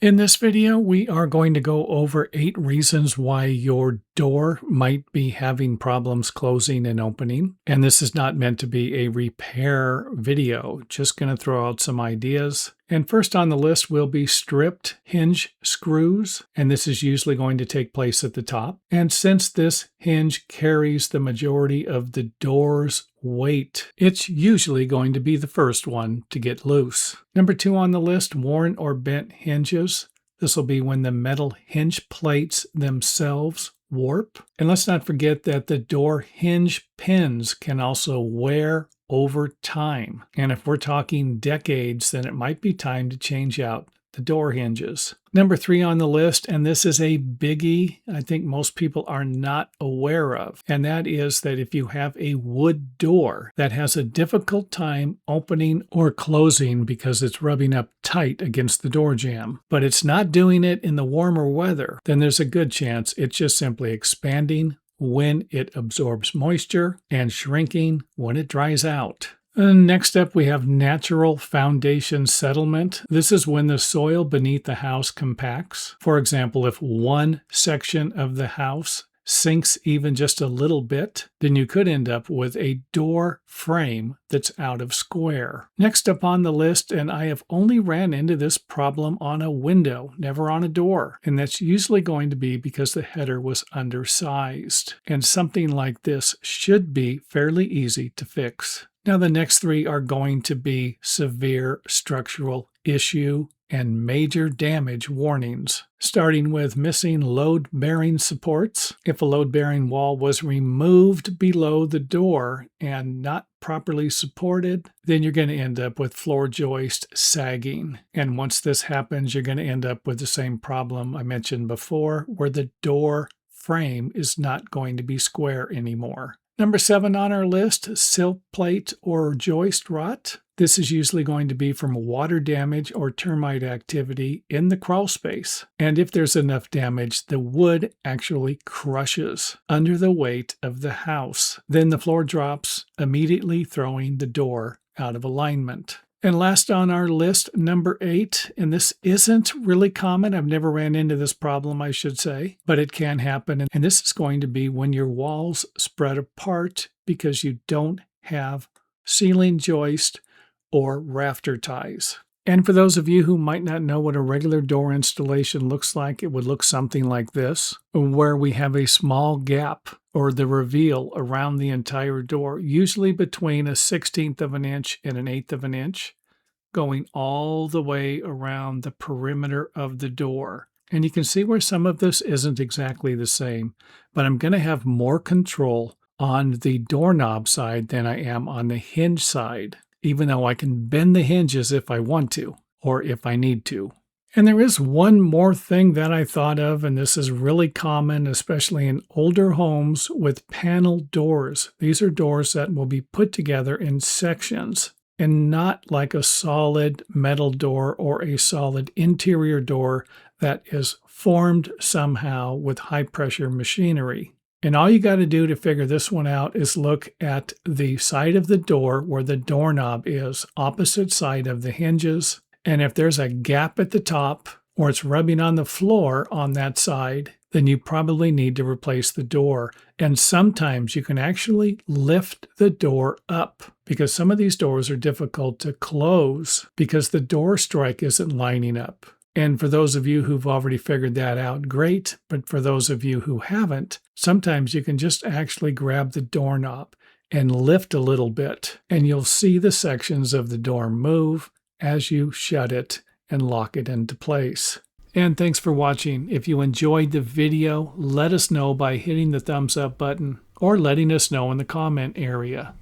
In this video, we are going to go over 8 reasons why your door might be having problems closing and opening. And this is not meant to be a repair video, just going to throw out some ideas. And first on the list will be stripped hinge screws, and this is usually going to take place at the top. And since this hinge carries the majority of the door's weight, it's usually going to be the first one to get loose. Number 2 on the list, worn or bent hinges. This will be when the metal hinge plates themselves warp. And let's not forget that the door hinge pins can also wear over time. And if we're talking decades, then it might be time to change out the door hinges. Number 3 on the list, and this is a biggie I think most people are not aware of, and that is that if you have a wood door that has a difficult time opening or closing because it's rubbing up tight against the door jamb, but it's not doing it in the warmer weather, then there's a good chance it's just simply expanding when it absorbs moisture and shrinking when it dries out. And next up, we have natural foundation settlement. This is when the soil beneath the house compacts. For example, if one section of the house sinks even just a little bit, then you could end up with a door frame that's out of square. Next up on the list, and I have only ran into this problem on a window, never on a door, and that's usually going to be because the header was undersized. And something like this should be fairly easy to fix. Now the next 3 are going to be severe structural issue and major damage warnings, starting with missing load-bearing supports. If a load-bearing wall was removed below the door and not properly supported, then you're going to end up with floor joist sagging. And once this happens, you're going to end up with the same problem I mentioned before, where the door frame is not going to be square anymore. Number 7 on our list, sill plate or joist rot. This is usually going to be from water damage or termite activity in the crawl space. And if there's enough damage, the wood actually crushes under the weight of the house. Then the floor drops, immediately throwing the door out of alignment. And last on our list, number 8, and this isn't really common. I've never ran into this problem, I should say, but it can happen. And this is going to be when your walls spread apart because you don't have ceiling joist or rafter ties. And for those of you who might not know what a regular door installation looks like, it would look something like this, where we have a small gap or the reveal around the entire door, usually between a 1/16 of an inch and an 1/8 of an inch, going all the way around the perimeter of the door. And you can see where some of this isn't exactly the same, but I'm going to have more control on the doorknob side than I am on the hinge side, even though I can bend the hinges if I want to, or if I need to. And there is one more thing that I thought of, and this is really common, especially in older homes with panel doors. These are doors that will be put together in sections and not like a solid metal door or a solid interior door that is formed somehow with high pressure machinery. And all you got to do to figure this one out is look at the side of the door where the doorknob is, opposite side of the hinges. And if there's a gap at the top or it's rubbing on the floor on that side, then you probably need to replace the door. And sometimes you can actually lift the door up because some of these doors are difficult to close because the door strike isn't lining up. And for those of you who've already figured that out, great. But for those of you who haven't, sometimes you can just actually grab the doorknob and lift a little bit, and you'll see the sections of the door move as you shut it and lock it into place. And thanks for watching. If you enjoyed the video, let us know by hitting the thumbs up button or letting us know in the comment area.